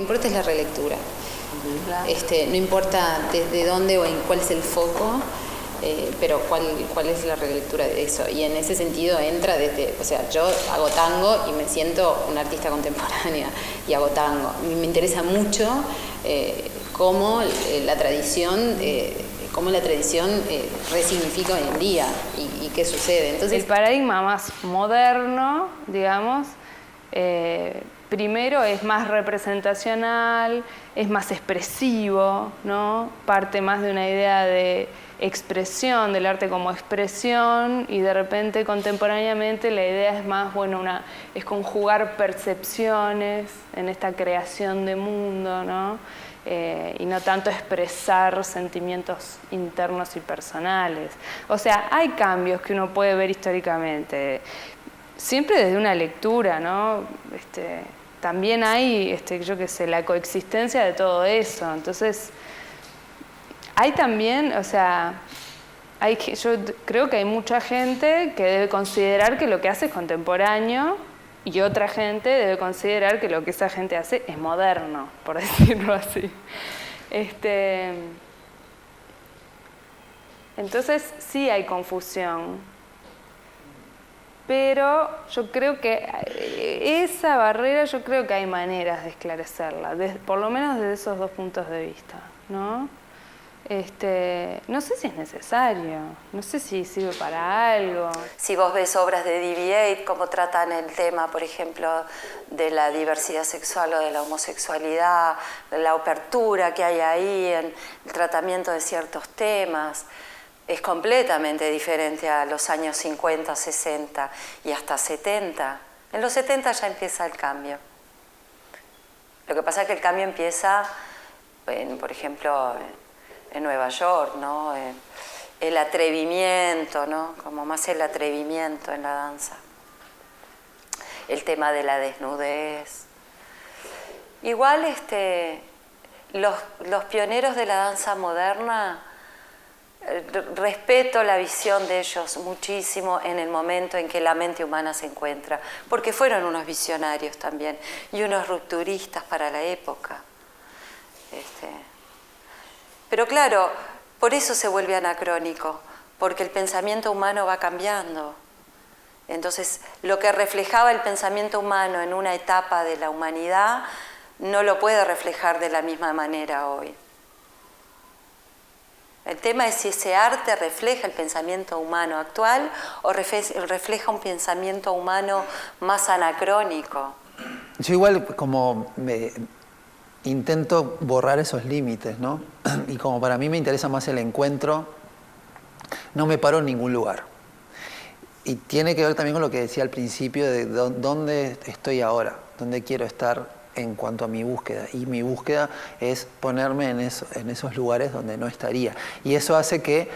importa es la relectura. Claro. No importa desde dónde o en cuál es el foco, pero cuál es la relectura de eso. Y en ese sentido entra desde, o sea, yo hago tango y me siento una artista contemporánea y hago tango. Me interesa mucho cómo la tradición resignifica hoy en día y qué sucede. Entonces, el paradigma más moderno, digamos, primero es más representacional, es más expresivo, ¿no? Parte más de una idea de expresión, del arte como expresión, y de repente contemporáneamente la idea es más, bueno, es conjugar percepciones en esta creación de mundo, ¿no? Y no tanto expresar sentimientos internos y personales. O sea, hay cambios que uno puede ver históricamente, siempre desde una lectura, ¿no? También hay, yo qué sé, la coexistencia de todo eso. Entonces, hay también, o sea, yo creo que hay mucha gente que debe considerar que lo que hace es contemporáneo y otra gente debe considerar que lo que esa gente hace es moderno, por decirlo así. Entonces, sí hay confusión. Pero yo creo que esa barrera, yo creo que hay maneras de esclarecerla, por lo menos desde esos dos puntos de vista, ¿no? No sé si es necesario, no sé si sirve para algo. Si vos ves obras de DB8, cómo tratan el tema, por ejemplo, de la diversidad sexual o de la homosexualidad, de la apertura que hay ahí en el tratamiento de ciertos temas, es completamente diferente a los años 50, 60 y hasta 70. En los 70 ya empieza el cambio. Lo que pasa es que el cambio empieza, por ejemplo, en Nueva York, ¿no? El atrevimiento, ¿no? Como más el atrevimiento en la danza. El tema de la desnudez. Igual los pioneros de la danza moderna, respeto la visión de ellos muchísimo en el momento en que la mente humana se encuentra, porque fueron unos visionarios también y unos rupturistas para la época. Pero claro, por eso se vuelve anacrónico, porque el pensamiento humano va cambiando. Entonces, lo que reflejaba el pensamiento humano en una etapa de la humanidad no lo puede reflejar de la misma manera hoy. El tema es si ese arte refleja el pensamiento humano actual o refleja un pensamiento humano más anacrónico. Yo igual como intento borrar esos límites, ¿no? Y como para mí me interesa más el encuentro, no me paro en ningún lugar. Y tiene que ver también con lo que decía al principio de dónde estoy ahora, dónde quiero estar en cuanto a mi búsqueda. Y mi búsqueda es ponerme en esos lugares donde no estaría. Y eso hace que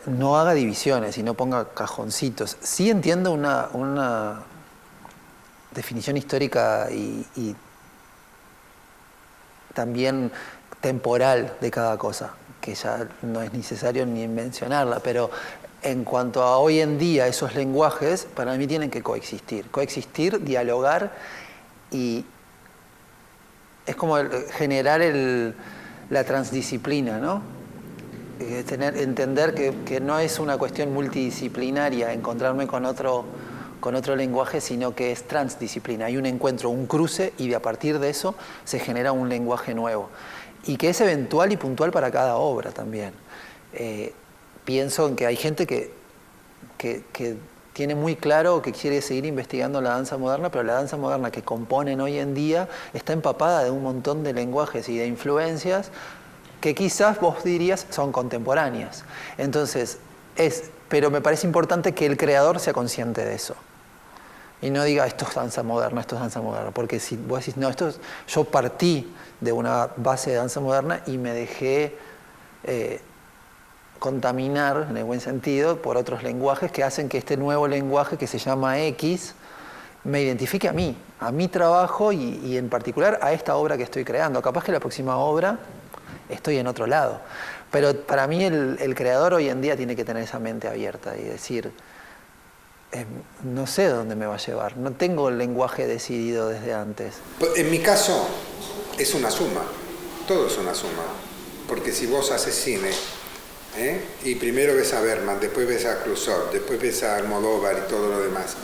no haga divisiones y no ponga cajoncitos. Sí entiendo una definición histórica y también temporal de cada cosa, que ya no es necesario ni mencionarla, pero en cuanto a hoy en día esos lenguajes, para mí tienen que coexistir, dialogar, y es como generar la transdisciplina, ¿no? Entender que no es una cuestión multidisciplinaria encontrarme con otro lenguaje, sino que es transdisciplina. Hay un encuentro, un cruce, y a partir de eso se genera un lenguaje nuevo. Y que es eventual y puntual para cada obra también. Pienso en que hay gente que tiene muy claro que quiere seguir investigando la danza moderna, pero la danza moderna que componen hoy en día está empapada de un montón de lenguajes y de influencias que quizás vos dirías son contemporáneas. Entonces, pero me parece importante que el creador sea consciente de eso. Y no diga, esto es danza moderna, porque si vos decís, no, yo partí de una base de danza moderna y me dejé contaminar, en el buen sentido, por otros lenguajes que hacen que este nuevo lenguaje que se llama X me identifique a mi trabajo y en particular a esta obra que estoy creando. Capaz que la próxima obra estoy en otro lado. Pero para mí el creador hoy en día tiene que tener esa mente abierta y decir, no sé dónde me va a llevar. No tengo el lenguaje decidido desde antes. En mi caso es una suma, todo es una suma. Porque si vos haces cine, y primero ves a Bergman, después ves a Clouseau, después ves a Almodóvar y todo lo demás,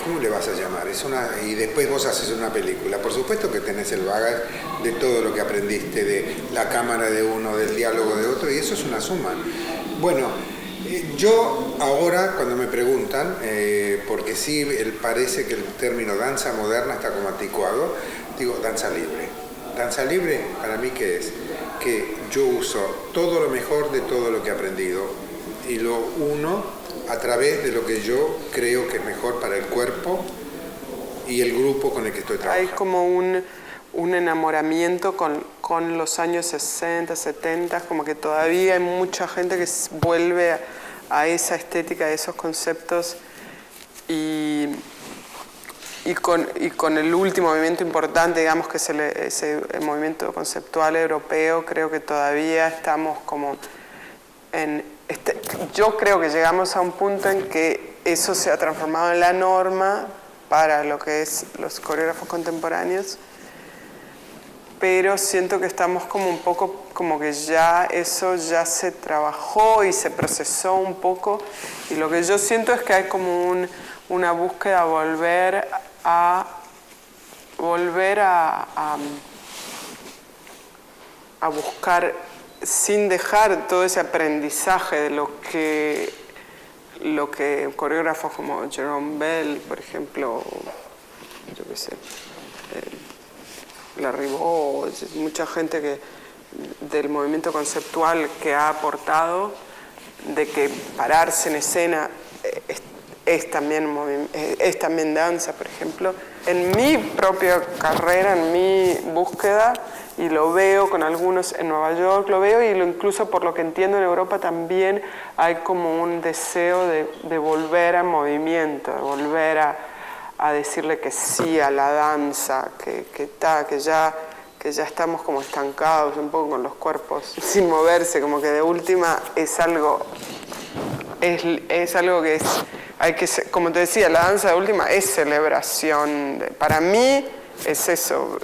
¿cómo le vas a llamar? Y después vos haces una película. Por supuesto que tenés el bagaje de todo lo que aprendiste, de la cámara de uno, del diálogo de otro, y eso es una suma. Bueno, yo ahora cuando me preguntan, porque sí parece que el término danza moderna está como anticuado, digo danza libre. Danza libre para mí ¿qué es? Que yo uso todo lo mejor de todo lo que he aprendido y lo uno a través de lo que yo creo que es mejor para el cuerpo y el grupo con el que estoy trabajando. Hay como un enamoramiento con los años 60, 70, como que todavía hay mucha gente que vuelve a esa estética, a esos conceptos y con el último movimiento importante, digamos, que es el movimiento conceptual europeo, creo que todavía estamos como yo creo que llegamos a un punto en que eso se ha transformado en la norma para lo que es los coreógrafos contemporáneos, pero siento que estamos como un poco, como que ya eso ya se trabajó y se procesó un poco, y lo que yo siento es que hay como una búsqueda a volver a buscar, sin dejar todo ese aprendizaje de lo que coreógrafos como Jerome Bell, por ejemplo, yo qué sé, Larrivaux, mucha gente del movimiento conceptual que ha aportado, de que pararse en escena es también danza, por ejemplo. En mi propia carrera, en mi búsqueda, y lo veo con algunos en Nueva York, lo veo, y incluso por lo que entiendo en Europa también hay como un deseo de volver a movimiento, de volver a decirle que sí a la danza, que ya estamos como estancados un poco con los cuerpos sin moverse, como que de última es algo que hay que, como te decía, la danza de última es celebración. Para mí es eso,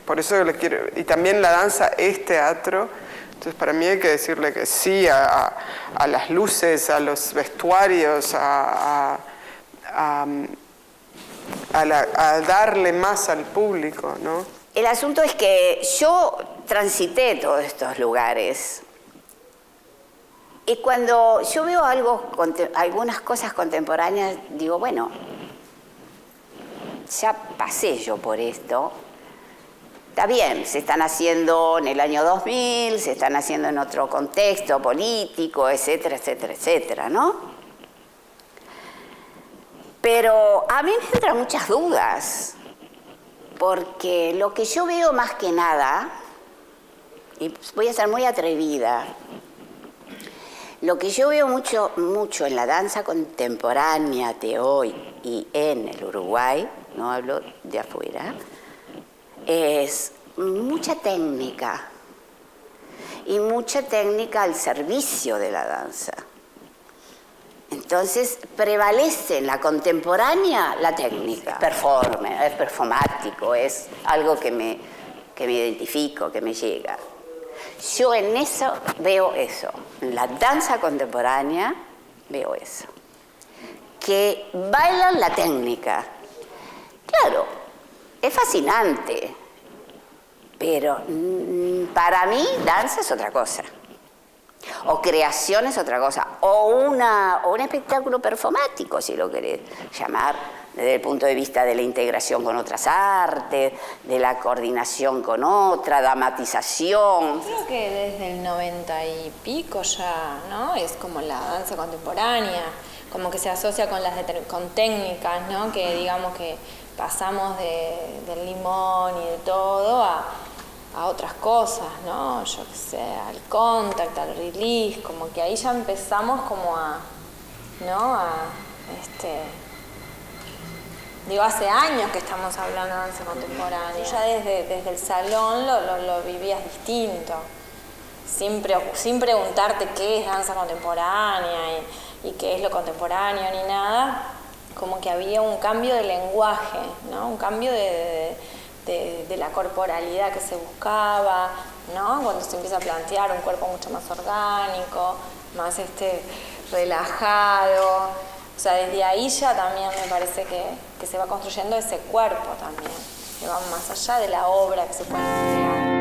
por eso le quiero, y también la danza es teatro, entonces para mí hay que decirle que sí a las luces, a los vestuarios, a darle más al público, ¿no? El asunto es que yo transité todos estos lugares. Y cuando yo veo algunas cosas contemporáneas, digo, bueno, ya pasé yo por esto. Está bien, se están haciendo en el año 2000, se están haciendo en otro contexto político, etcétera, etcétera, etcétera, ¿no? Pero a mí me entran muchas dudas, porque lo que yo veo más que nada, y voy a ser muy atrevida, lo que yo veo mucho en la danza contemporánea de hoy y en el Uruguay, no hablo de afuera, es mucha técnica, y mucha técnica al servicio de la danza. Entonces prevalece en la contemporánea la técnica, es performático, es algo que me identifico, que me llega. Yo en eso veo eso, en la danza contemporánea veo eso, que bailan la técnica. Claro, es fascinante, pero para mí danza es otra cosa, o creación es otra cosa, o un espectáculo performático, si lo querés llamar, desde el punto de vista de la integración con otras artes, de la coordinación con otra, dramatización. Creo que desde el 90 y pico ya, ¿no? Es como la danza contemporánea, como que se asocia con técnicas, ¿no? Que digamos que pasamos del limón y de todo a otras cosas, ¿no? Yo qué sé, al contact, al release, como que ahí ya empezamos como digo, hace años que estamos hablando de danza contemporánea. Ya desde el salón lo vivías distinto, sin preguntarte qué es danza contemporánea y qué es lo contemporáneo ni nada. como que había un cambio de lenguaje, ¿no? Un cambio de la corporalidad que se buscaba, ¿no? Cuando se empieza a plantear un cuerpo mucho más orgánico, más relajado. O sea, desde ahí ya también me parece que se va construyendo ese cuerpo también, que va más allá de la obra que se puede crear.